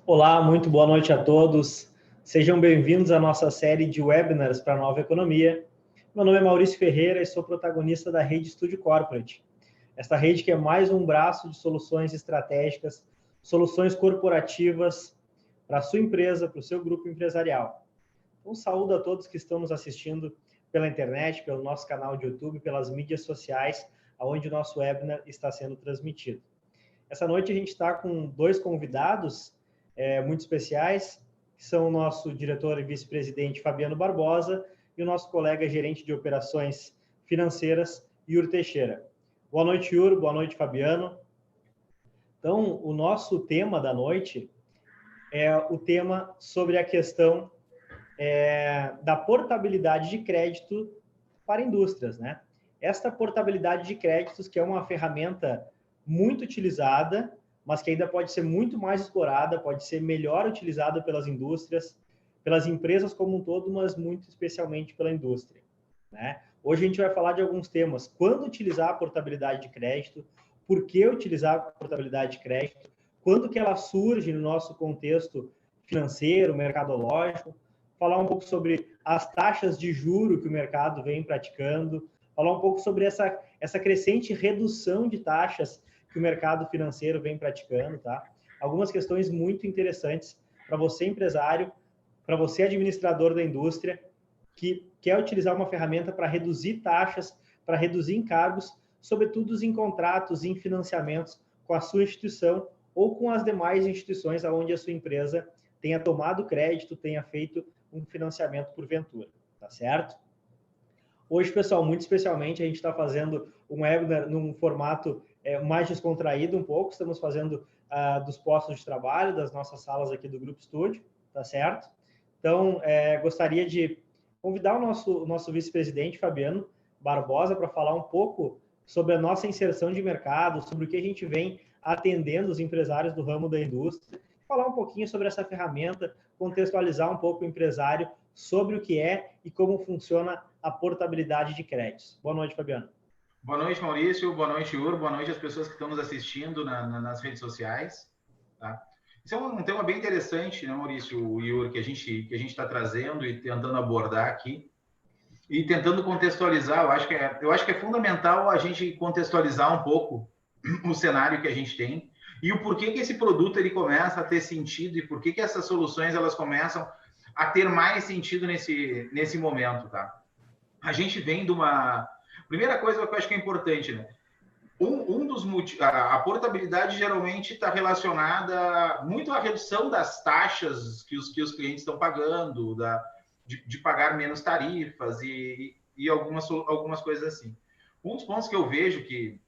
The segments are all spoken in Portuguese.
Olá, muito boa noite a todos. Sejam bem-vindos à nossa série de webinars para a nova economia. Meu nome é Maurício Ferreira e sou protagonista da Rede Studio Corporate. Esta rede que é mais um braço de soluções estratégicas, soluções corporativas para a sua empresa, para o seu grupo empresarial. Um saúdo a todos que estão nos assistindo pela internet, pelo nosso canal de YouTube, pelas mídias sociais, onde o nosso webinar está sendo transmitido. Essa noite a gente está com dois convidados muito especiais, que são o nosso diretor e vice-presidente Fabiano Barbosa e o nosso colega gerente de operações financeiras, Yuri Teixeira. Boa noite, Yuri. Boa noite, Fabiano. Então, o nosso tema da noite é o tema sobre a questão da portabilidade de crédito para indústrias, né? Esta portabilidade de créditos, que é uma ferramenta muito utilizada, mas que ainda pode ser muito mais explorada, pode ser melhor utilizada pelas indústrias, pelas empresas como um todo, mas muito especialmente pela indústria, né? Hoje a gente vai falar de alguns temas. Quando utilizar a portabilidade de crédito, por que utilizar a portabilidade de crédito, quando que ela surge no nosso contexto financeiro, mercadológico, falar um pouco sobre as taxas de juro que o mercado vem praticando, falar um pouco sobre essa crescente redução de taxas que o mercado financeiro vem praticando, tá? Algumas questões muito interessantes para você, empresário, para você, administrador da indústria, que quer utilizar uma ferramenta para reduzir taxas, para reduzir encargos, sobretudo em contratos, em financiamentos com a sua instituição ou com as demais instituições onde a sua empresa tenha tomado crédito, tenha feito um financiamento porventura, tá certo? Hoje, pessoal, muito especialmente, a gente está fazendo um webinar num formato mais descontraído um pouco. Estamos fazendo dos postos de trabalho, das nossas salas aqui do Grupo Estúdio, tá certo? Então, gostaria de convidar o nosso vice-presidente, Fabiano Barbosa, para falar um pouco sobre a nossa inserção de mercado, sobre o que a gente vem atendendo os empresários do ramo da indústria, falar um pouquinho sobre essa ferramenta, contextualizar um pouco o empresário sobre o que é e como funciona a portabilidade de créditos. Boa noite, Fabiano. Boa noite, Maurício. Boa noite, Yuri. Boa noite às pessoas que estão nos assistindo nas redes sociais. Tá? Isso é um tema bem interessante, né, Maurício e Yuri, que a gente está trazendo e tentando abordar aqui. E tentando contextualizar, eu acho que é fundamental a gente contextualizar um pouco o cenário que a gente tem e o porquê que esse produto ele começa a ter sentido e por que essas soluções elas começam a ter mais sentido nesse momento, tá? A gente vem de uma... Primeira coisa que eu acho que é importante, né? A portabilidade geralmente está relacionada muito à redução das taxas que os clientes estão pagando, de pagar menos tarifas e algumas coisas assim. Um dos pontos que eu vejo que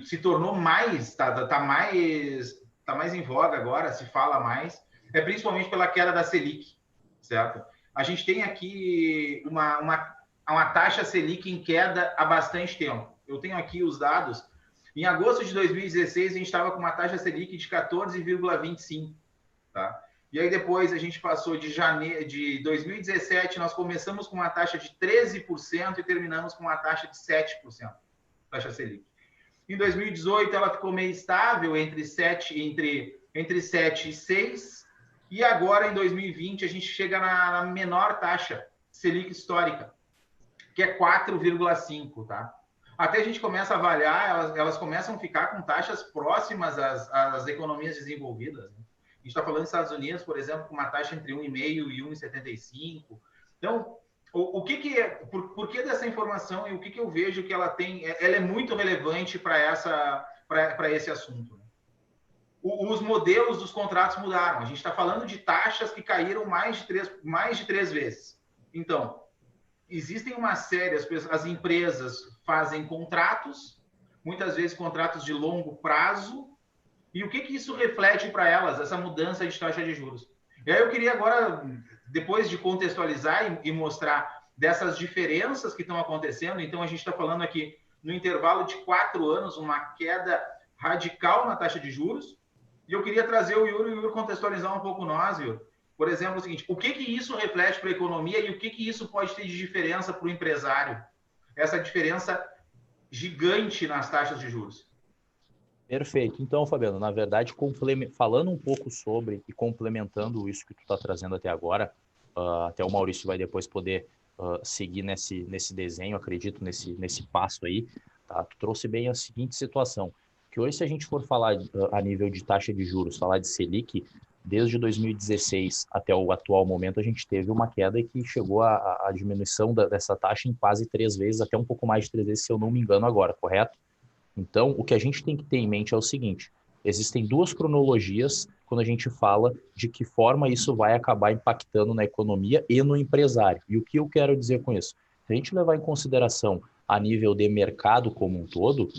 se tornou mais, tá mais em voga agora, se fala mais, é principalmente pela queda da Selic, certo? A gente tem aqui uma taxa Selic em queda há bastante tempo. Eu tenho aqui os dados. Em agosto de 2016, a gente estava com uma taxa Selic de 14,25, tá? E aí depois a gente passou de 2017, nós começamos com uma taxa de 13% e terminamos com uma taxa de 7%, taxa Selic. Em 2018, ela ficou meio estável entre 7 e 6, e agora, em 2020, a gente chega na menor taxa Selic histórica, que é 4,5, tá? Até a gente começa a avaliar, elas começam a ficar com taxas próximas às economias desenvolvidas, né? A gente está falando dos Estados Unidos, por exemplo, com uma taxa entre 1,5 e 1,75. Então, por que dessa informação e o que eu vejo que ela é muito relevante para esse assunto, né? Os modelos dos contratos mudaram. A gente está falando de taxas que caíram mais de três vezes. Então, existem uma série, as empresas fazem contratos, muitas vezes contratos de longo prazo, e o que isso reflete para elas, essa mudança de taxa de juros? E aí eu queria agora, depois de contextualizar e mostrar dessas diferenças que estão acontecendo, então a gente está falando aqui, no intervalo de 4 anos, uma queda radical na taxa de juros, e eu queria trazer o Yuri contextualizar um pouco nós, Yuri. Por exemplo, o seguinte, o que isso reflete para a economia e o que isso pode ter de diferença para o empresário? Essa diferença gigante nas taxas de juros. Perfeito. Então, Fabiano, na verdade, falando um pouco sobre e complementando isso que tu está trazendo até agora, até o Maurício vai depois poder seguir nesse desenho, acredito, nesse passo aí, tá? Tu trouxe bem a seguinte situação, que hoje, se a gente for falar a nível de taxa de juros, falar de Selic, desde 2016 até o atual momento, a gente teve uma queda que chegou a diminuição dessa taxa em quase 3 vezes, até um pouco mais de 3 vezes, se eu não me engano agora, correto? Então, o que a gente tem que ter em mente é o seguinte: existem duas cronologias quando a gente fala de que forma isso vai acabar impactando na economia e no empresário. E o que eu quero dizer com isso? Se a gente levar em consideração a nível de mercado como um todo,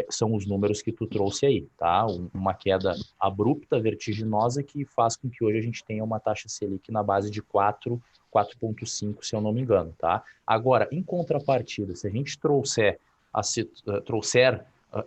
são os números que tu trouxe aí, tá? Uma queda abrupta, vertiginosa, que faz com que hoje a gente tenha uma taxa Selic na base de 4,5, se eu não me engano, tá? Agora, em contrapartida, se a gente trouxer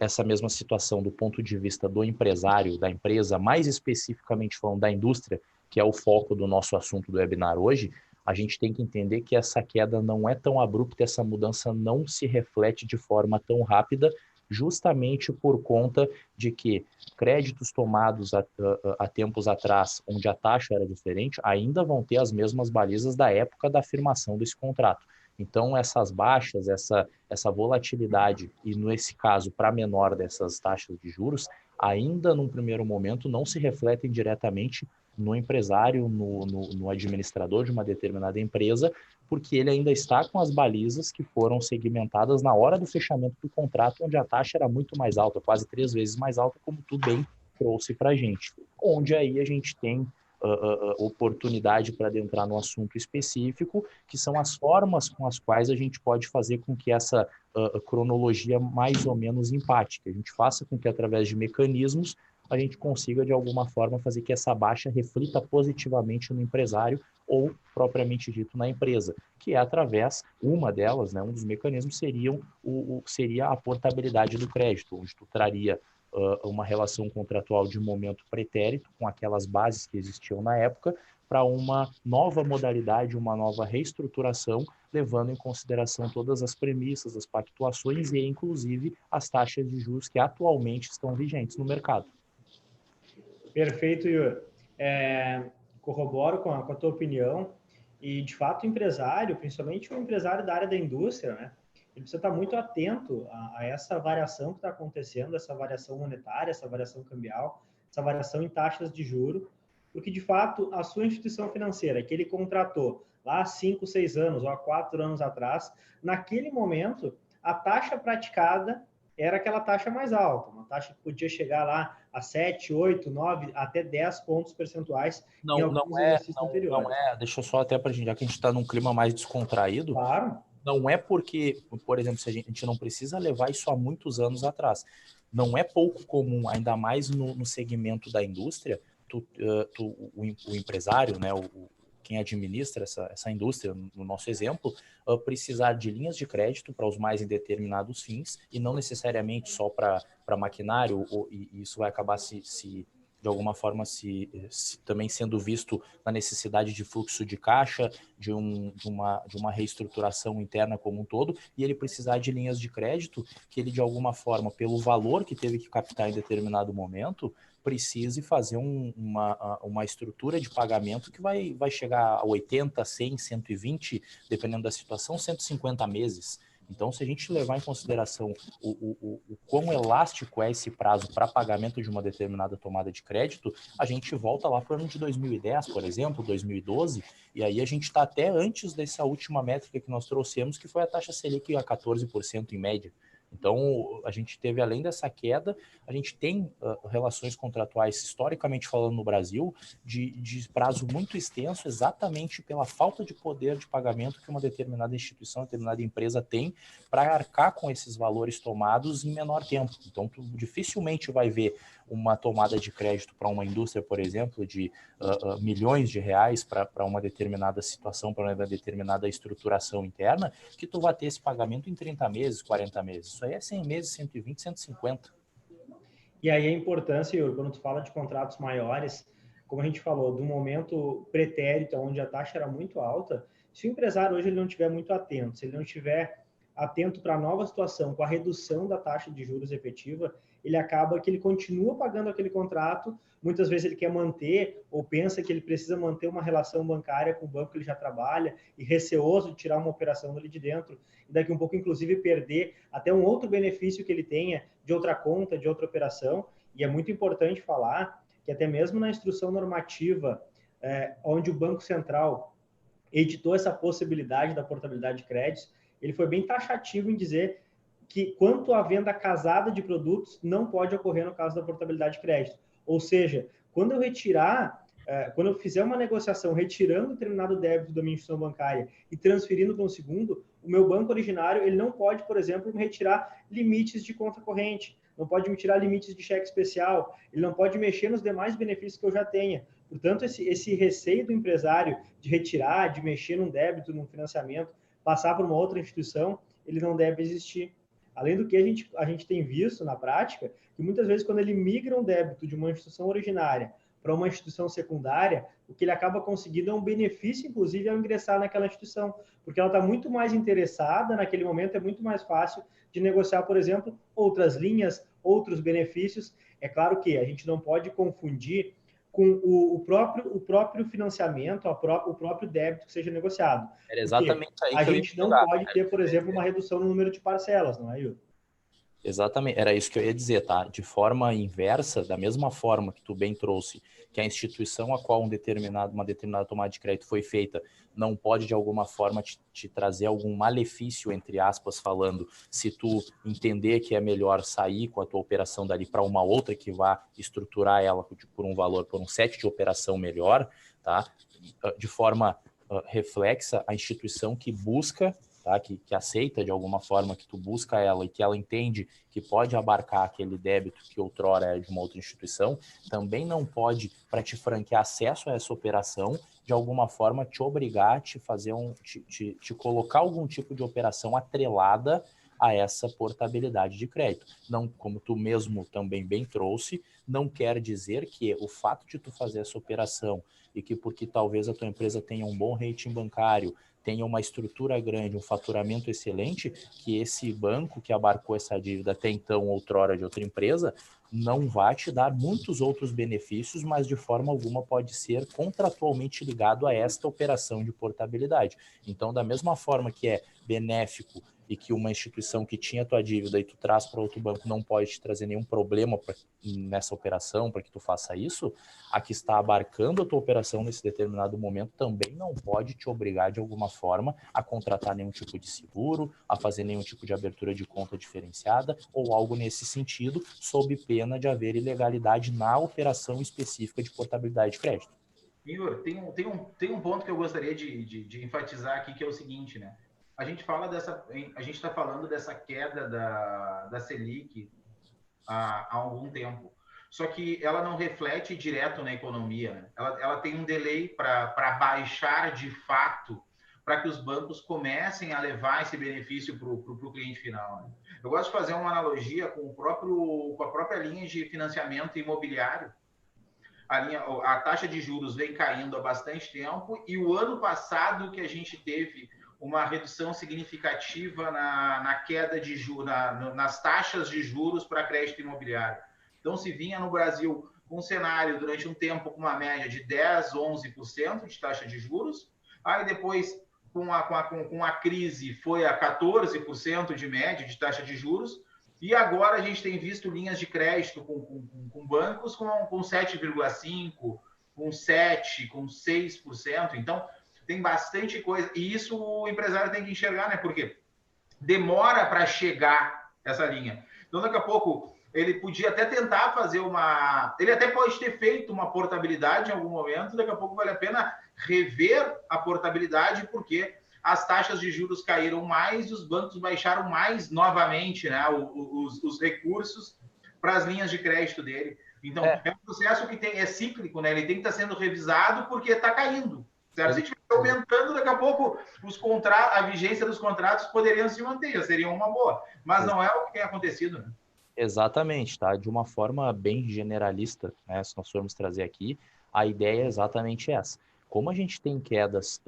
essa mesma situação do ponto de vista do empresário, da empresa, mais especificamente falando da indústria, que é o foco do nosso assunto do webinar hoje, a gente tem que entender que essa queda não é tão abrupta, essa mudança não se reflete de forma tão rápida, justamente por conta de que créditos tomados há tempos atrás, onde a taxa era diferente, ainda vão ter as mesmas balizas da época da afirmação desse contrato. Então, essas baixas, essa volatilidade, e nesse caso, para menor dessas taxas de juros, ainda num primeiro momento não se refletem diretamente no empresário, no administrador de uma determinada empresa, porque ele ainda está com as balizas que foram segmentadas na hora do fechamento do contrato, onde a taxa era muito mais alta, quase 3 vezes mais alta, como tu bem trouxe para a gente. Onde aí a gente tem oportunidade para adentrar no assunto específico, que são as formas com as quais a gente pode fazer com que essa cronologia mais ou menos empate, que a gente faça com que, através de mecanismos, a gente consiga, de alguma forma, fazer que essa baixa reflita positivamente no empresário ou, propriamente dito, na empresa, que é através, uma delas, né, um dos mecanismos seria a portabilidade do crédito, onde tu traria uma relação contratual de momento pretérito, com aquelas bases que existiam na época, para uma nova modalidade, uma nova reestruturação, levando em consideração todas as premissas, as pactuações e, inclusive, as taxas de juros que atualmente estão vigentes no mercado. Perfeito, Ior. Corroboro com a tua opinião. E, de fato, o empresário, principalmente o empresário da área da indústria, né, ele precisa estar muito atento a essa variação que está acontecendo, essa variação monetária, essa variação cambial, essa variação em taxas de juro, porque, de fato, a sua instituição financeira, que ele contratou lá há 5, 6 anos ou há 4 anos atrás, naquele momento, a taxa praticada era aquela taxa mais alta, uma taxa que podia chegar lá a 7, 8, 9, até 10 pontos percentuais em alguns exercícios anteriores. Deixa eu só até para a gente, já que a gente está num clima mais descontraído, claro. Não é porque, por exemplo, se a gente não precisa levar isso há muitos anos atrás. Não é pouco comum, ainda mais no segmento da indústria, o empresário, né, quem administra essa indústria, no nosso exemplo, precisar de linhas de crédito para os mais indeterminados fins, e não necessariamente só para maquinário, e isso vai acabar de alguma forma também sendo visto na necessidade de fluxo de caixa, de uma reestruturação interna como um todo, e ele precisar de linhas de crédito que ele, de alguma forma, pelo valor que teve que captar em determinado momento, precise fazer uma estrutura de pagamento que vai chegar a 80, 100, 120, dependendo da situação, 150 meses. Então, se a gente levar em consideração o quão elástico é esse prazo para pagamento de uma determinada tomada de crédito, a gente volta lá para o ano de 2010, por exemplo, 2012, e aí a gente está até antes dessa última métrica que nós trouxemos, que foi a taxa Selic a 14% em média. Então, a gente teve, além dessa queda, a gente tem relações contratuais, historicamente falando, no Brasil, de prazo muito extenso, exatamente pela falta de poder de pagamento que uma determinada instituição, determinada empresa tem para arcar com esses valores tomados em menor tempo. Então, tu dificilmente vai ver uma tomada de crédito para uma indústria, por exemplo, de milhões de reais para uma determinada situação, para uma determinada estruturação interna, que tu vai ter esse pagamento em 30 meses, 40 meses. Isso aí é 100 meses, 120, 150. E aí a importância, quando tu fala de contratos maiores, como a gente falou, do momento pretérito, onde a taxa era muito alta, se o empresário hoje ele não estiver muito atento, se ele não estiver atento para a nova situação, com a redução da taxa de juros efetiva, ele acaba que ele continua pagando aquele contrato, muitas vezes ele quer manter ou pensa que ele precisa manter uma relação bancária com o banco que ele já trabalha e receoso de tirar uma operação dali de dentro e daqui um pouco, inclusive, perder até um outro benefício que ele tenha de outra conta, de outra operação. E é muito importante falar que até mesmo na instrução normativa, onde o Banco Central editou essa possibilidade da portabilidade de créditos, ele foi bem taxativo em dizer que quanto à venda casada de produtos não pode ocorrer no caso da portabilidade de crédito. Ou seja, quando eu fizer uma negociação retirando determinado débito da minha instituição bancária e transferindo para um segundo, o meu banco originário ele não pode, por exemplo, me retirar limites de conta corrente, não pode me tirar limites de cheque especial, ele não pode mexer nos demais benefícios que eu já tenha. Portanto, esse receio do empresário de retirar, de mexer num débito, num financiamento, passar para uma outra instituição, ele não deve existir. Além do que a gente tem visto na prática, que muitas vezes quando ele migra um débito de uma instituição originária para uma instituição secundária, o que ele acaba conseguindo é um benefício, inclusive, ao ingressar naquela instituição, porque ela está muito mais interessada, naquele momento é muito mais fácil de negociar, por exemplo, outras linhas, outros benefícios. É claro que a gente não pode confundir com o próprio financiamento, o próprio débito que seja negociado. Era exatamente aí que a gente não pode ter, por exemplo, uma redução no número de parcelas, não é, Yuri? Exatamente, era isso que eu ia dizer, tá? De forma inversa, da mesma forma que tu bem trouxe, que a instituição a qual uma determinada tomada de crédito foi feita não pode, de alguma forma, te trazer algum malefício, entre aspas, falando, se tu entender que é melhor sair com a tua operação dali para uma outra que vá estruturar ela por um valor, por um set de operação melhor, tá? De forma reflexa, a instituição que busca, tá? Que aceita de alguma forma que tu busca ela e que ela entende que pode abarcar aquele débito que outrora é de uma outra instituição, também não pode, para te franquear acesso a essa operação, de alguma forma te obrigar a te fazer te colocar algum tipo de operação atrelada a essa portabilidade de crédito. Não, como tu mesmo também bem trouxe, não quer dizer que o fato de tu fazer essa operação e que porque talvez a tua empresa tenha um bom rating bancário, tenha uma estrutura grande, um faturamento excelente, que esse banco que abarcou essa dívida até então, outrora de outra empresa, não vai te dar muitos outros benefícios, mas de forma alguma pode ser contratualmente ligado a esta operação de portabilidade. Então, da mesma forma que é benéfico e que uma instituição que tinha tua dívida e tu traz para outro banco não pode te trazer nenhum problema nessa operação para que tu faça isso, a que está abarcando a tua operação nesse determinado momento também não pode te obrigar de alguma forma a contratar nenhum tipo de seguro, a fazer nenhum tipo de abertura de conta diferenciada ou algo nesse sentido, sob pena de haver ilegalidade na operação específica de portabilidade de crédito. Igor, tem um ponto que eu gostaria de enfatizar aqui, que é o seguinte, né? A gente está falando dessa queda da Selic há algum tempo. Só que ela não reflete direto na economia, né? Ela tem um delay para baixar de fato, para que os bancos comecem a levar esse benefício para o cliente final, né? Eu gosto de fazer uma analogia com a própria linha de financiamento imobiliário. A taxa de juros vem caindo há bastante tempo e o ano passado que a gente teve uma redução significativa na queda de juros, nas taxas de juros para crédito imobiliário. Então, se vinha no Brasil um cenário durante um tempo com uma média de 10%, 11% de taxa de juros, aí depois, com a crise, foi a 14% de média de taxa de juros, e agora a gente tem visto linhas de crédito com bancos com 7,5%, com 7%, com 6%. Então, tem bastante coisa. E isso o empresário tem que enxergar, né? Porque demora para chegar essa linha. Então, daqui a pouco, ele podia até tentar fazer ele até pode ter feito uma portabilidade em algum momento, daqui a pouco vale a pena rever a portabilidade, porque as taxas de juros caíram mais e os bancos baixaram mais novamente, né, os recursos para as linhas de crédito dele. Então, é um processo que é cíclico, né? Ele tem que estar sendo revisado porque está caindo. Certo? Se estiver aumentando, daqui a pouco a vigência dos contratos poderiam se manter, seria uma boa. Mas não é o que tem acontecido, né? Exatamente, tá? De uma forma bem generalista, né? Se nós formos trazer aqui, a ideia é exatamente essa. Como a gente tem quedas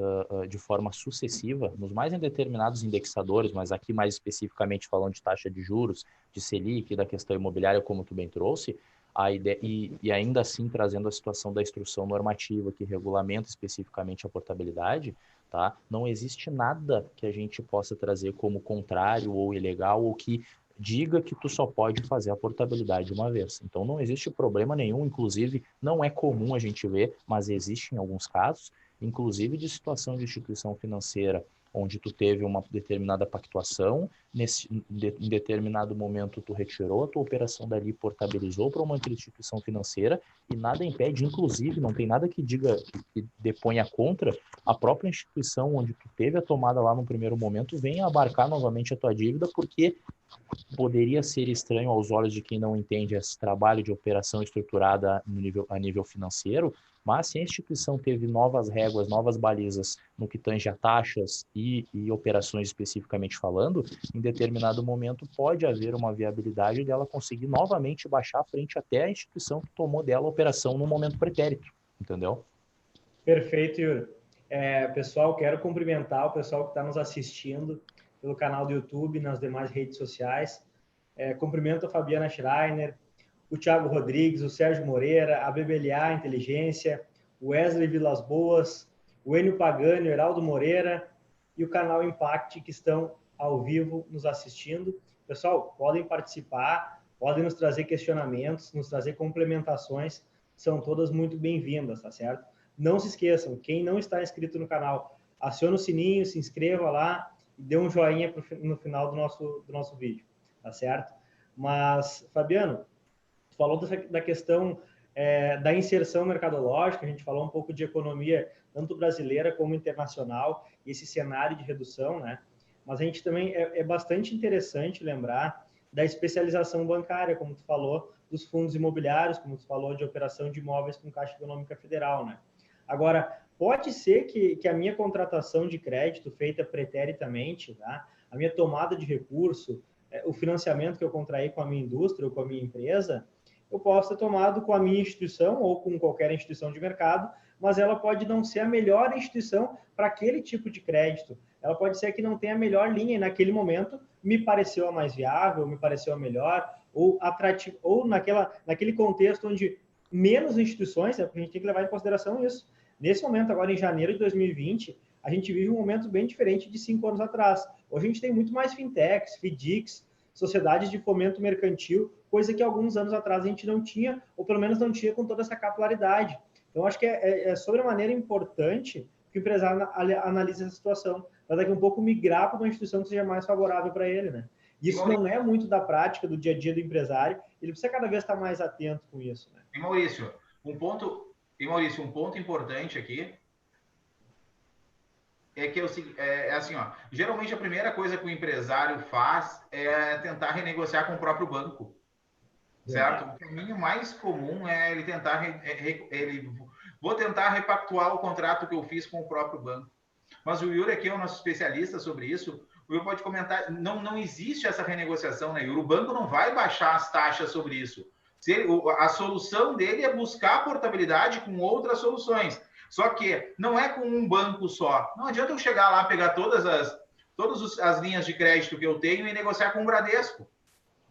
de forma sucessiva, nos mais indeterminados indexadores, mas aqui mais especificamente falando de taxa de juros, de Selic, da questão imobiliária, como tu bem trouxe, a ideia, e ainda assim trazendo a situação da instrução normativa que regulamenta especificamente a portabilidade, tá? Não existe nada que a gente possa trazer como contrário ou ilegal ou que diga que tu só pode fazer a portabilidade uma vez. Então não existe problema nenhum, inclusive não é comum a gente ver, mas existe em alguns casos, inclusive de situação de instituição financeira onde tu teve uma determinada pactuação, em determinado momento tu retirou a tua operação dali, portabilizou para uma outra instituição financeira e nada impede, inclusive, não tem nada que diga, que deponha contra a própria instituição onde tu teve a tomada lá no primeiro momento, venha abarcar novamente a tua dívida, porque poderia ser estranho aos olhos de quem não entende esse trabalho de operação estruturada a nível financeiro, mas se a instituição teve novas réguas, novas balizas no que tange a taxas e operações especificamente falando, em determinado momento pode haver uma viabilidade dela conseguir novamente baixar frente até a instituição que tomou dela a operação no momento pretérito, entendeu? Perfeito, Yuri. Pessoal, quero cumprimentar o pessoal que está nos assistindo pelo canal do YouTube, nas demais redes sociais. Cumprimento a Fabiana Schreiner, o Thiago Rodrigues, o Sérgio Moreira, a BBLA Inteligência, o Wesley Vilas Boas, o Enio Pagani, o Heraldo Moreira e o canal Impact, que estão ao vivo nos assistindo. Pessoal, podem participar, podem nos trazer questionamentos, nos trazer complementações, são todas muito bem-vindas, tá certo? Não se esqueçam, quem não está inscrito no canal, acione o sininho, se inscreva lá e dê um joinha no final do nosso vídeo, tá certo? Mas, Fabiano, tu falou da questão da inserção mercadológica, a gente falou um pouco de economia, tanto brasileira como internacional, e esse cenário de redução, né? Mas a gente também é bastante interessante lembrar da especialização bancária, como tu falou, dos fundos imobiliários, como tu falou, de operação de imóveis com Caixa Econômica Federal, né? Agora, pode ser que a minha contratação de crédito feita preteritamente, tá? A minha tomada de recurso, o financiamento que eu contraí com a minha indústria ou com a minha empresa, eu posso ter tomado com a minha instituição ou com qualquer instituição de mercado, mas ela pode não ser a melhor instituição para aquele tipo de crédito. Ela pode ser que não tenha a melhor linha e naquele momento me pareceu a mais viável, me pareceu a melhor, ou atrativo, ou naquele contexto onde menos instituições, porque a gente tem que levar em consideração isso. Nesse momento, agora em janeiro de 2020, a gente vive um momento bem diferente de 5 anos atrás. Hoje a gente tem muito mais fintechs, FDICs, sociedades de fomento mercantil, coisa que alguns anos atrás a gente não tinha, ou pelo menos não tinha com toda essa capilaridade. Então, acho que é sobremaneira importante que o empresário analise essa situação, para daqui a um pouco migrar para uma instituição que seja mais favorável para ele, né? Isso não é muito da prática do dia a dia do empresário, ele precisa cada vez estar mais atento com isso, né? E Maurício, um ponto importante aqui é que assim, ó, geralmente a primeira coisa que o empresário faz é tentar renegociar com o próprio banco, certo? O caminho mais comum é ele tentar vou tentar repactuar o contrato que eu fiz com o próprio banco. Mas o Yuri aqui é o nosso especialista sobre isso. O Yuri pode comentar, não existe essa renegociação, né, Yuri? O banco não vai baixar as taxas sobre isso. A solução dele é buscar portabilidade com outras soluções. Só que não é com um banco só. Não adianta eu chegar lá, pegar todas as linhas de crédito que eu tenho e negociar com o Bradesco.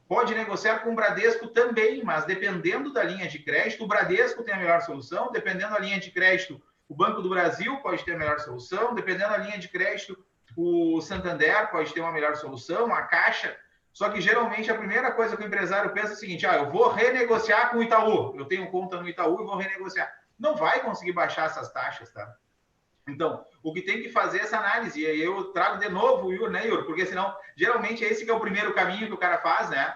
Pode negociar com o Bradesco também, mas dependendo da linha de crédito, o Bradesco tem a melhor solução, dependendo da linha de crédito, o Banco do Brasil pode ter a melhor solução, dependendo da linha de crédito, o Santander pode ter uma melhor solução, a Caixa. Só que geralmente a primeira coisa que o empresário pensa é o seguinte: eu vou renegociar com o Itaú, eu tenho conta no Itaú e vou renegociar. Não vai conseguir baixar essas taxas, tá? Então, o que tem que fazer é essa análise, e aí eu trago de novo o Yuri, né, Yuri? Porque senão, geralmente esse que é o primeiro caminho que o cara faz, né?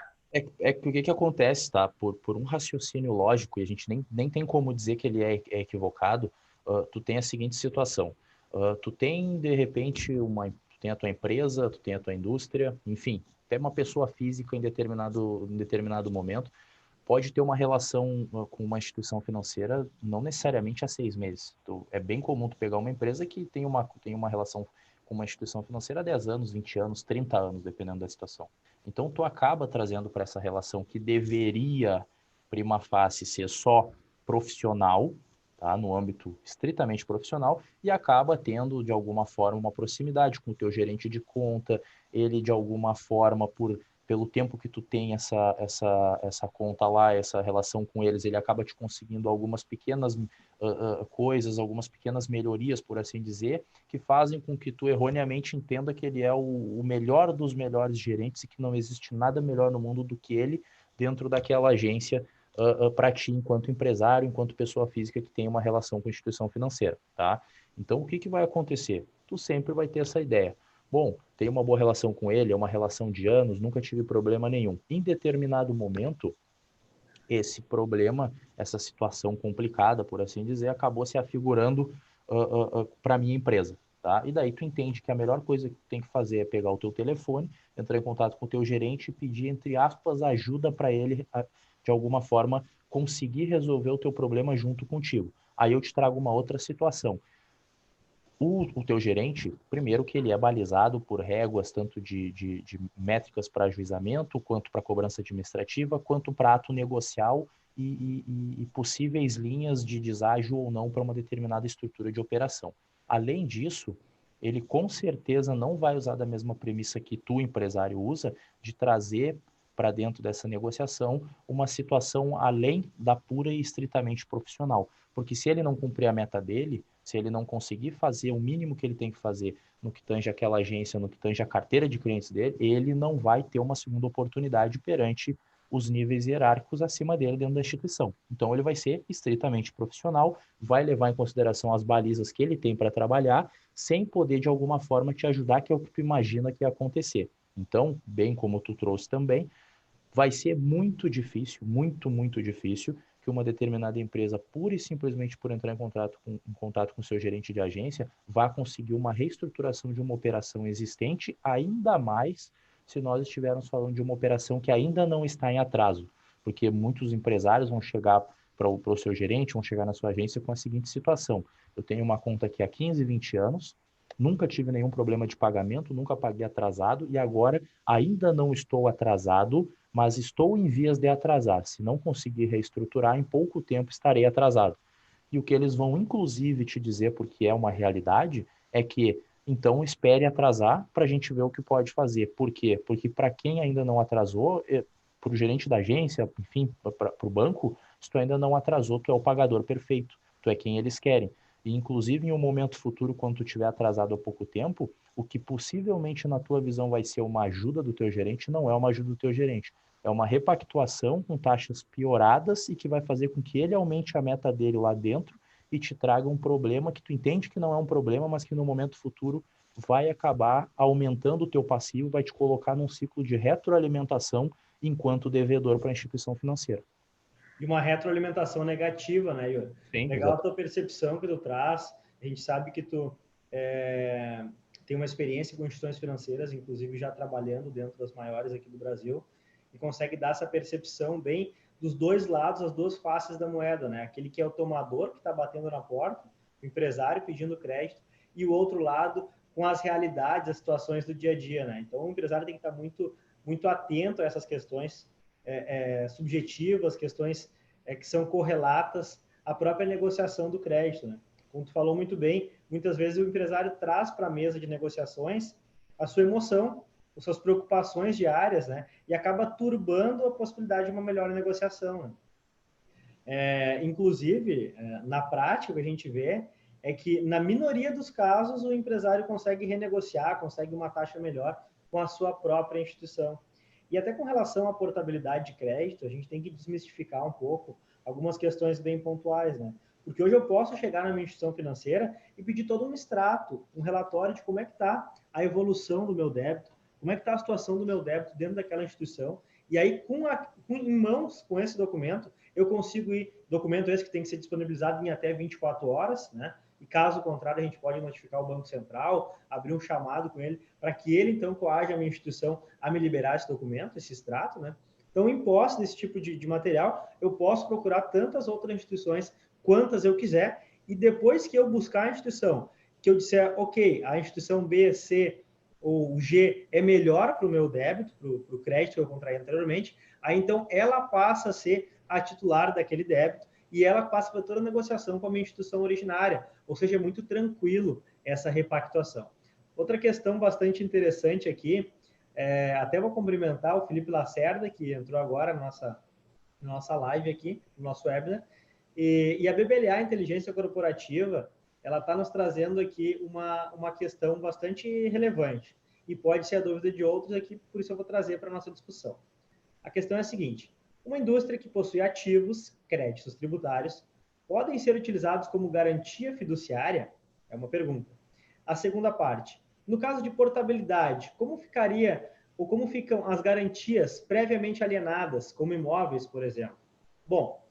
O que acontece, tá? Por um raciocínio lógico, e a gente nem tem como dizer que ele é equivocado, tu tem a seguinte situação. Tu tem, de repente, tu tem a tua empresa, tu tem a tua indústria, enfim, até uma pessoa física em determinado momento, pode ter uma relação com uma instituição financeira não necessariamente há 6 meses. É bem comum tu pegar uma empresa que tem uma relação com uma instituição financeira há 10 anos, 20 anos, 30 anos, dependendo da situação. Então, tu acaba trazendo para essa relação que deveria, prima facie, ser só profissional, tá? No âmbito estritamente profissional, e acaba tendo, de alguma forma, uma proximidade com o teu gerente de conta, ele, de alguma forma, pelo tempo que tu tem essa conta lá, essa relação com eles, ele acaba te conseguindo algumas pequenas coisas, algumas pequenas melhorias, por assim dizer, que fazem com que tu erroneamente entenda que ele é o melhor dos melhores gerentes e que não existe nada melhor no mundo do que ele dentro daquela agência para ti, enquanto empresário, enquanto pessoa física que tem uma relação com a instituição financeira, tá? Então, o que vai acontecer? Tu sempre vai ter essa ideia. Bom, tenho uma boa relação com ele, é uma relação de anos, nunca tive problema nenhum. Em determinado momento, esse problema, essa situação complicada, por assim dizer, acabou se afigurando para a minha empresa, tá? E daí tu entende que a melhor coisa que tu tem que fazer é pegar o teu telefone, entrar em contato com o teu gerente e pedir, entre aspas, ajuda para ele, de alguma forma, conseguir resolver o teu problema junto contigo. Aí eu te trago uma outra situação. O teu gerente, primeiro que ele é balizado por réguas, tanto de métricas para ajuizamento, quanto para cobrança administrativa, quanto para ato negocial e possíveis linhas de deságio ou não para uma determinada estrutura de operação. Além disso, ele com certeza não vai usar da mesma premissa que tu, empresário, usa, de trazer para dentro dessa negociação uma situação além da pura e estritamente profissional. Porque se ele não cumprir a meta dele, se ele não conseguir fazer o mínimo que ele tem que fazer no que tange aquela agência, no que tange a carteira de clientes dele, ele não vai ter uma segunda oportunidade perante os níveis hierárquicos acima dele dentro da instituição. Então, ele vai ser estritamente profissional, vai levar em consideração as balizas que ele tem para trabalhar, sem poder, de alguma forma, te ajudar, que é o que tu imagina que ia acontecer. Então, bem como tu trouxe também, vai ser muito difícil, muito difícil, que uma determinada empresa, pura e simplesmente por entrar em contato com seu gerente de agência, vá conseguir uma reestruturação de uma operação existente, ainda mais se nós estivermos falando de uma operação que ainda não está em atraso, porque muitos empresários vão chegar para o seu gerente, vão chegar na sua agência com a seguinte situação: eu tenho uma conta aqui há 15, 20 anos, nunca tive nenhum problema de pagamento, nunca paguei atrasado e agora ainda não estou atrasado, mas estou em vias de atrasar. Se não conseguir reestruturar, em pouco tempo estarei atrasado. E o que eles vão, inclusive, te dizer, porque é uma realidade, é que, então, espere atrasar para a gente ver o que pode fazer. Por quê? Porque para quem ainda não atrasou, para o gerente da agência, enfim, para o banco, se tu ainda não atrasou, tu é o pagador perfeito. Tu é quem eles querem. E, inclusive, em um momento futuro, quando tu estiver atrasado há pouco tempo, o que possivelmente na tua visão vai ser uma ajuda do teu gerente, não é uma ajuda do teu gerente. É uma repactuação com taxas pioradas e que vai fazer com que ele aumente a meta dele lá dentro e te traga um problema que tu entende que não é um problema, mas que no momento futuro vai acabar aumentando o teu passivo, vai te colocar num ciclo de retroalimentação enquanto devedor para a instituição financeira. E uma retroalimentação negativa, né, Ior? Sim, legal a tua percepção que tu traz. A gente sabe que tu tem uma experiência com instituições financeiras, inclusive já trabalhando dentro das maiores aqui do Brasil, e consegue dar essa percepção bem dos dois lados, as duas faces da moeda, né? Aquele que é o tomador, que está batendo na porta, o empresário pedindo crédito, e o outro lado com as realidades, as situações do dia a dia, né? Então, o empresário tem que estar muito atento a essas questões subjetivas, questões que são correlatas à própria negociação do crédito, né? Como tu falou muito bem, muitas vezes o empresário traz para a mesa de negociações a sua emoção, as suas preocupações diárias, né? E acaba turbando a possibilidade de uma melhor negociação, né? Inclusive, na prática, o que a gente vê é que, na minoria dos casos, o empresário consegue renegociar, consegue uma taxa melhor com a sua própria instituição. E até com relação à portabilidade de crédito, a gente tem que desmistificar um pouco algumas questões bem pontuais, né? Porque hoje eu posso chegar na minha instituição financeira e pedir todo um extrato, um relatório de como é que está a evolução do meu débito, como é que está a situação do meu débito dentro daquela instituição, e aí, em mãos, com esse documento, eu consigo documento esse que tem que ser disponibilizado em até 24 horas, né? E caso contrário, a gente pode notificar o Banco Central, abrir um chamado com ele, para que ele, então, coaja a minha instituição a me liberar esse documento, esse extrato, né? Então, em posse desse tipo de material, eu posso procurar tantas outras instituições quantas eu quiser, e depois que eu buscar a instituição, que eu disser, ok, a instituição B, C ou G é melhor para o meu débito, para o crédito que eu contraí anteriormente, aí então ela passa a ser a titular daquele débito, e ela passa por toda a negociação com a minha instituição originária, ou seja, é muito tranquilo essa repactuação. Outra questão bastante interessante aqui, até vou cumprimentar o Felipe Lacerda, que entrou agora na nossa live aqui, no nosso webinar, e a BBLA, Inteligência Corporativa, ela está nos trazendo aqui uma questão bastante relevante, e pode ser a dúvida de outros aqui, por isso eu vou trazer para a nossa discussão. A questão é a seguinte: uma indústria que possui ativos, créditos tributários, podem ser utilizados como garantia fiduciária? É uma pergunta. A segunda parte: no caso de portabilidade, como ficaria ou como ficam as garantias previamente alienadas, como imóveis, por exemplo? Bom,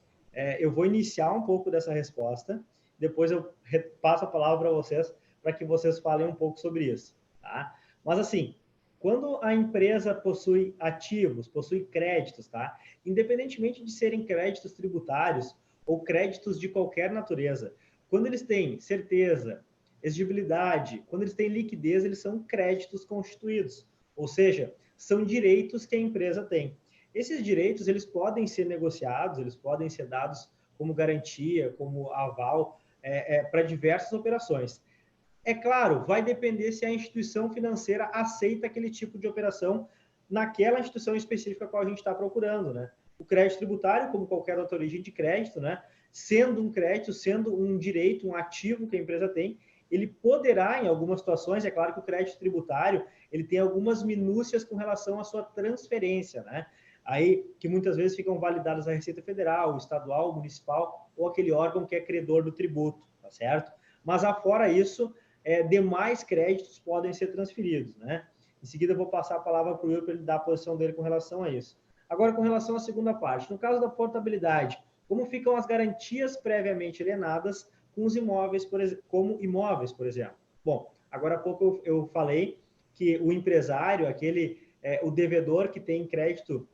eu vou iniciar um pouco dessa resposta, depois eu passo a palavra para vocês, para que vocês falem um pouco sobre isso, tá? Mas assim, quando a empresa possui ativos, possui créditos, tá? Independentemente de serem créditos tributários ou créditos de qualquer natureza, quando eles têm certeza, exigibilidade, quando eles têm liquidez, eles são créditos constituídos, ou seja, são direitos que a empresa tem. Esses direitos, eles podem ser negociados, eles podem ser dados como garantia, como aval, para diversas operações. É claro, vai depender se a instituição financeira aceita aquele tipo de operação naquela instituição específica a qual a gente está procurando, né? O crédito tributário, como qualquer outra origem de crédito, né? Sendo um crédito, sendo um direito, um ativo que a empresa tem, ele poderá, em algumas situações, é claro que o crédito tributário, ele tem algumas minúcias com relação à sua transferência, né? Aí, que muitas vezes ficam validadas a Receita Federal, estadual, municipal, ou aquele órgão que é credor do tributo, tá certo? Mas, afora isso, demais créditos podem ser transferidos, né? Em seguida, eu vou passar a palavra para o Will para ele dar a posição dele com relação a isso. Agora, com relação à segunda parte, no caso da portabilidade, como ficam as garantias previamente alienadas com os imóveis, como imóveis, por exemplo? Bom, agora há pouco eu falei que o empresário, o devedor que tem crédito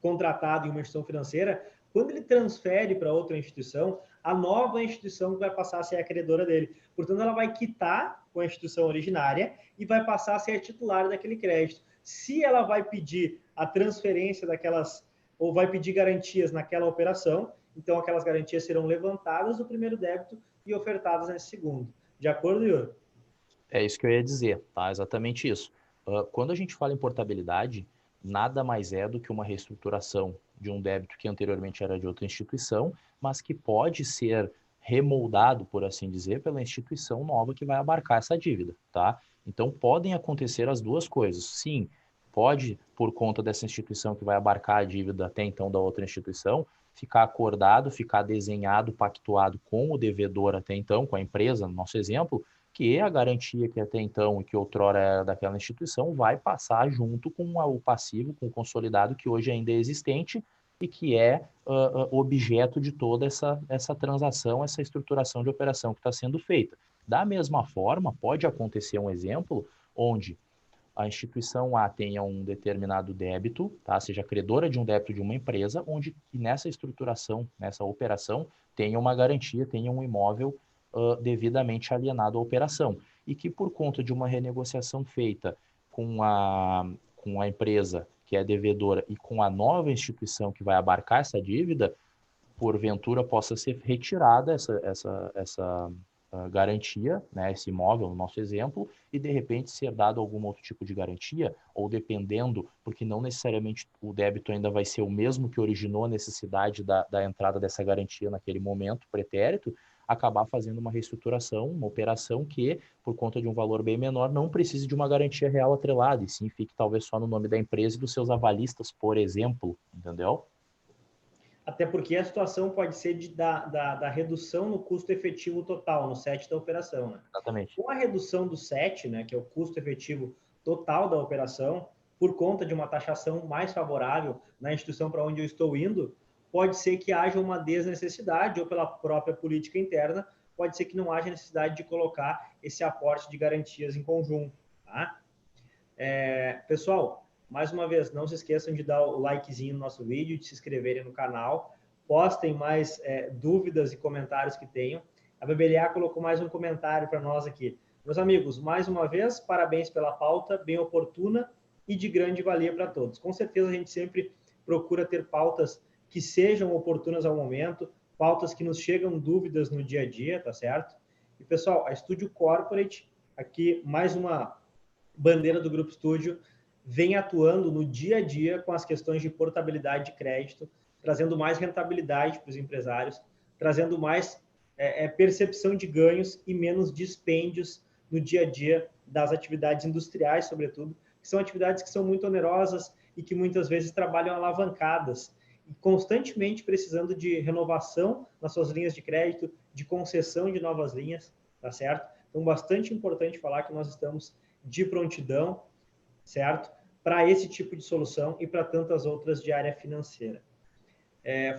contratado em uma instituição financeira, quando ele transfere para outra instituição, a nova instituição vai passar a ser a credora dele. Portanto, ela vai quitar com a instituição originária e vai passar a ser a titular daquele crédito. Se ela vai pedir a transferência daquelas, ou vai pedir garantias naquela operação, então aquelas garantias serão levantadas do primeiro débito e ofertadas nesse segundo. De acordo, Yuri? É isso que eu ia dizer, tá? Exatamente isso. Quando a gente fala em portabilidade, nada mais é do que uma reestruturação de um débito que anteriormente era de outra instituição, mas que pode ser remoldado, por assim dizer, pela instituição nova que vai abarcar essa dívida, tá? Então, podem acontecer as duas coisas. Sim, pode, por conta dessa instituição que vai abarcar a dívida até então da outra instituição, ficar acordado, ficar desenhado, pactuado com o devedor até então, com a empresa, no nosso exemplo, que a garantia que até então e que outrora era daquela instituição vai passar junto com o passivo, com o consolidado que hoje ainda é existente e que é objeto de toda essa transação, essa estruturação de operação que está sendo feita. Da mesma forma, pode acontecer um exemplo onde a instituição A tenha um determinado débito, tá? Seja credora de um débito de uma empresa, onde nessa estruturação, nessa operação, tenha uma garantia, tenha um imóvel devidamente alienado à operação. E que por conta de uma renegociação feita com a empresa que é devedora e com a nova instituição que vai abarcar essa dívida, porventura possa ser retirada essa garantia, né, esse imóvel, no nosso exemplo, e de repente ser dado algum outro tipo de garantia, ou dependendo, porque não necessariamente o débito ainda vai ser o mesmo que originou a necessidade da entrada dessa garantia naquele momento pretérito, acabar fazendo uma reestruturação, uma operação que, por conta de um valor bem menor, não precise de uma garantia real atrelada, e sim fique talvez só no nome da empresa e dos seus avalistas, por exemplo, entendeu? Até porque a situação pode ser da redução no custo efetivo total, no SET da operação, né? Exatamente. Com a redução do SET, né, que é o custo efetivo total da operação, por conta de uma taxação mais favorável na instituição para onde eu estou indo, pode ser que haja uma desnecessidade, ou pela própria política interna, pode ser que não haja necessidade de colocar esse aporte de garantias em conjunto, tá? Pessoal, mais uma vez, não se esqueçam de dar o likezinho no nosso vídeo, de se inscreverem no canal, postem mais dúvidas e comentários que tenham. A BBLA colocou mais um comentário para nós aqui. Meus amigos, mais uma vez, parabéns pela pauta, bem oportuna e de grande valia para todos. Com certeza a gente sempre procura ter pautas que sejam oportunas ao momento, pautas que nos chegam dúvidas no dia a dia, tá certo? E, pessoal, a Studio Corporate, aqui mais uma bandeira do Grupo Studio, vem atuando no dia a dia com as questões de portabilidade de crédito, trazendo mais rentabilidade para os empresários, trazendo mais percepção de ganhos e menos dispêndios no dia a dia das atividades industriais, sobretudo, que são atividades que são muito onerosas e que muitas vezes trabalham alavancadas e constantemente precisando de renovação nas suas linhas de crédito, de concessão de novas linhas, tá certo? Então, bastante importante falar que nós estamos de prontidão, certo? Para esse tipo de solução e para tantas outras de área financeira.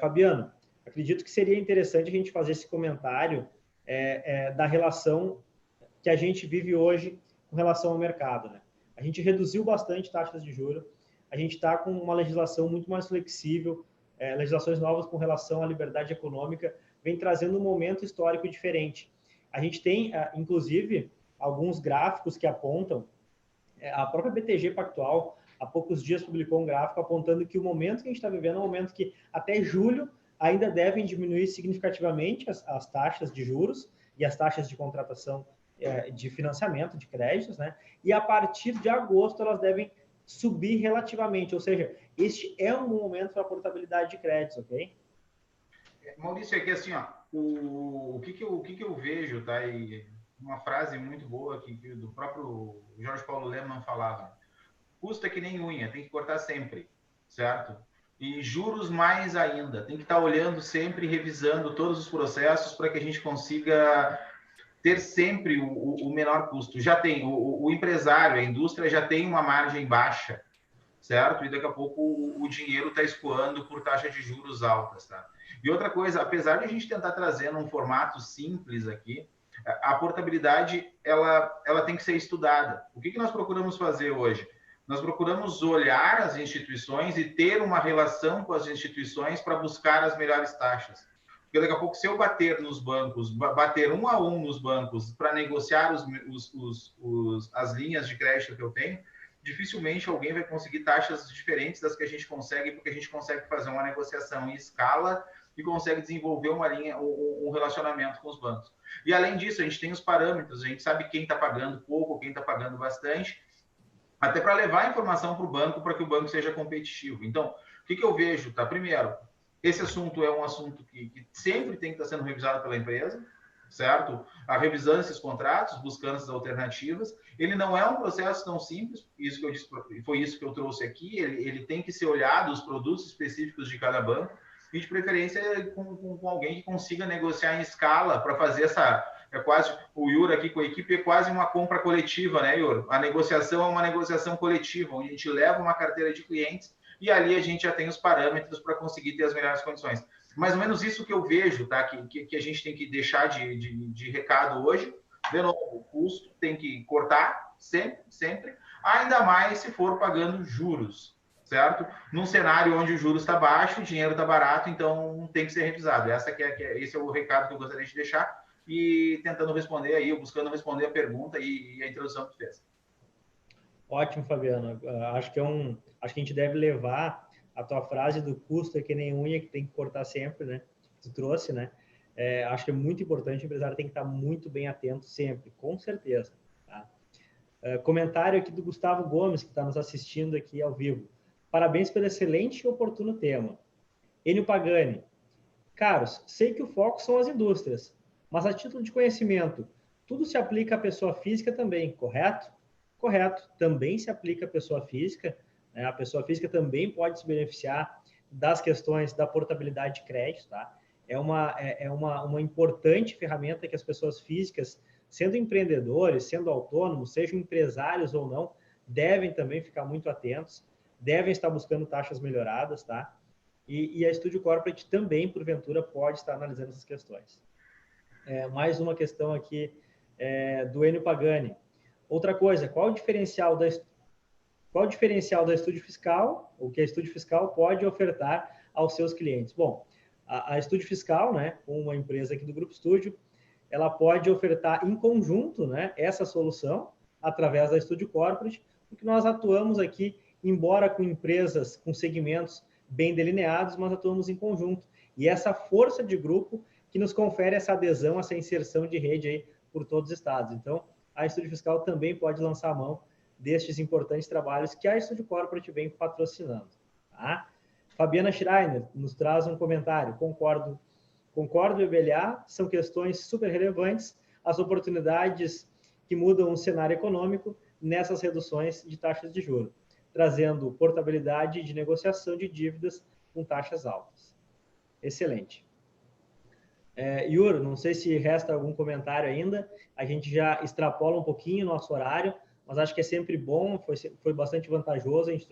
Fabiano, acredito que seria interessante a gente fazer esse comentário da relação que a gente vive hoje com relação ao mercado, né? A gente reduziu bastante taxas de juros, a gente está com uma legislação muito mais flexível, legislações novas com relação à liberdade econômica, vem trazendo um momento histórico diferente. A gente tem, inclusive, alguns gráficos que apontam, a própria BTG Pactual, há poucos dias publicou um gráfico apontando que o momento que a gente está vivendo é um momento que até julho ainda devem diminuir significativamente as taxas de juros e as taxas de contratação de financiamento, de créditos, né? E a partir de agosto elas devem subir relativamente, ou seja, este é um momento para a portabilidade de créditos, ok? Maurício, aqui assim, ó, o que eu vejo, tá? E uma frase muito boa que do próprio Jorge Paulo Lemann falava: custo é que nem unha, tem que cortar sempre, certo? E juros mais ainda, tem que estar olhando sempre, revisando todos os processos para que a gente consiga ter sempre o menor custo. Já tem, o empresário, a indústria já tem uma margem baixa, certo? E daqui a pouco o dinheiro está escoando por taxa de juros altas, tá? E outra coisa, apesar de a gente tentar trazer num formato simples aqui, a portabilidade, ela tem que ser estudada. O que nós procuramos fazer hoje? Nós procuramos olhar as instituições e ter uma relação com as instituições para buscar as melhores taxas. Porque daqui a pouco, se eu bater nos bancos, bater 1 a 1 nos bancos para negociar as linhas de crédito que eu tenho, dificilmente alguém vai conseguir taxas diferentes das que a gente consegue, porque a gente consegue fazer uma negociação em escala e consegue desenvolver uma linha, um relacionamento com os bancos. E além disso, a gente tem os parâmetros, a gente sabe quem está pagando pouco, quem está pagando bastante, até para levar a informação para o banco, para que o banco seja competitivo. Então, o que eu vejo? Tá? Primeiro, esse assunto é um assunto que sempre tem que estar sendo revisado pela empresa, certo? A revisando esses contratos, buscando essas alternativas. Ele não é um processo tão simples, isso que eu disse, foi isso que eu trouxe aqui, ele tem que ser olhado, os produtos específicos de cada banco, e de preferência com alguém que consiga negociar em escala para fazer essa... É quase, o Yuri aqui com a equipe é quase uma compra coletiva, né, Yuri? A negociação é uma negociação coletiva, onde a gente leva uma carteira de clientes e ali a gente já tem os parâmetros para conseguir ter as melhores condições. Mais ou menos isso que eu vejo, tá? Que a gente tem que deixar de recado hoje. De novo, o custo tem que cortar sempre, ainda mais se for pagando juros, certo? Num cenário onde o juros está baixo, o dinheiro está barato, então tem que ser revisado. Esse é o recado que eu gostaria de deixar e tentando responder aí, buscando responder a pergunta e a introdução que tu fez. Ótimo, Fabiano. Acho que a gente deve levar a tua frase do custo é que nem unha, que tem que cortar sempre, né? Tu trouxe, né? Acho que é muito importante, o empresário tem que estar muito bem atento sempre, com certeza. Tá? Comentário aqui do Gustavo Gomes, que está nos assistindo aqui ao vivo. Parabéns pelo excelente e oportuno tema. Enio Pagani. Caros, sei que o foco são as indústrias, mas a título de conhecimento, tudo se aplica à pessoa física também, correto? Correto, também se aplica à pessoa física, né? A pessoa física também pode se beneficiar das questões da portabilidade de crédito, tá? É uma importante ferramenta que as pessoas físicas, sendo empreendedores, sendo autônomos, sejam empresários ou não, devem também ficar muito atentos, devem estar buscando taxas melhoradas, tá? E a Studio Corporate também, porventura, pode estar analisando essas questões. Mais uma questão aqui do Enio Pagani. Outra coisa, qual o diferencial da Estúdio Fiscal, o que a Estúdio Fiscal pode ofertar aos seus clientes? Bom, a Estúdio Fiscal, né, uma empresa aqui do Grupo Estúdio, ela pode ofertar em conjunto, né, essa solução através da Estúdio Corporate, porque nós atuamos aqui, embora com empresas com segmentos bem delineados, mas atuamos em conjunto. E essa força de grupo que nos confere essa adesão, essa inserção de rede aí por todos os estados. Então, a Estúdio Fiscal também pode lançar a mão destes importantes trabalhos que a Estúdio Corporate vem patrocinando. Tá? Fabiana Schreiner nos traz um comentário. Concordo, EBLA, são questões super relevantes, as oportunidades que mudam o cenário econômico nessas reduções de taxas de juros, trazendo portabilidade de negociação de dívidas com taxas altas. Excelente. Yuri, não sei se resta algum comentário ainda, a gente já extrapola um pouquinho o nosso horário, mas acho que é sempre bom, foi bastante vantajoso, a gente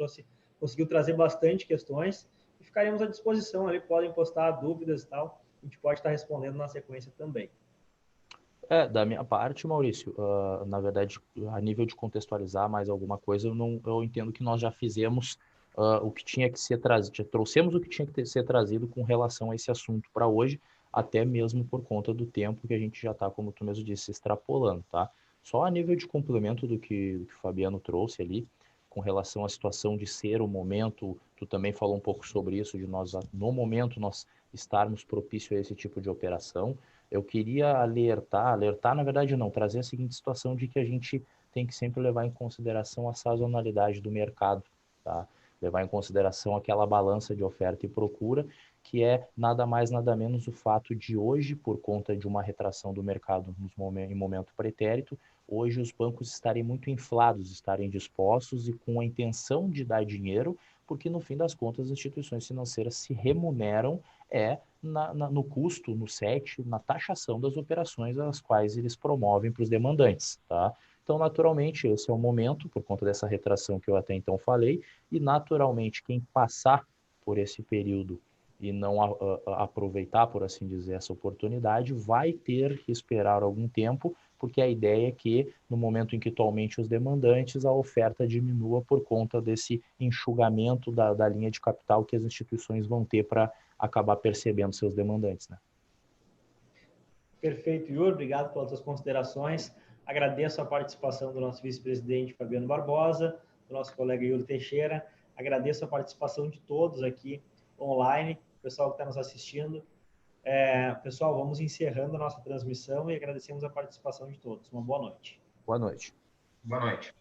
conseguiu trazer bastante questões e ficaremos à disposição ali, podem postar dúvidas e tal, a gente pode estar respondendo na sequência também. Da minha parte, Maurício, na verdade, a nível de contextualizar mais alguma coisa, eu entendo que nós já fizemos o que tinha que ser trazido, já trouxemos o que tinha que ser trazido com relação a esse assunto para hoje, até mesmo por conta do tempo que a gente já está, como tu mesmo disse, extrapolando, tá? Só a nível de complemento do que o Fabiano trouxe ali, com relação à situação de ser o momento, tu também falou um pouco sobre isso, de nós, no momento, nós estarmos propício a esse tipo de operação. Eu queria alertar, na verdade não, trazer a seguinte situação de que a gente tem que sempre levar em consideração a sazonalidade do mercado, tá? Levar em consideração aquela balança de oferta e procura, que é nada mais, nada menos o fato de hoje, por conta de uma retração do mercado em momento pretérito, hoje os bancos estarem muito inflados, estarem dispostos e com a intenção de dar dinheiro, porque no fim das contas as instituições financeiras se remuneram no custo, no SET, na taxação das operações as quais eles promovem para os demandantes, tá? Então, naturalmente, esse é o momento, por conta dessa retração que eu até então falei, e naturalmente quem passar por esse período e não aproveitar, por assim dizer, essa oportunidade, vai ter que esperar algum tempo, porque a ideia é que, no momento em que tu aumente os demandantes, a oferta diminua por conta desse enxugamento da linha de capital que as instituições vão ter para acabar percebendo seus demandantes, né? Perfeito, Yuri, obrigado pelas suas considerações. Agradeço a participação do nosso vice-presidente Fabiano Barbosa, do nosso colega Yuri Teixeira. Agradeço a participação de todos aqui online, pessoal que está nos assistindo. Pessoal, vamos encerrando a nossa transmissão e agradecemos a participação de todos. Uma boa noite. Boa noite. Boa noite.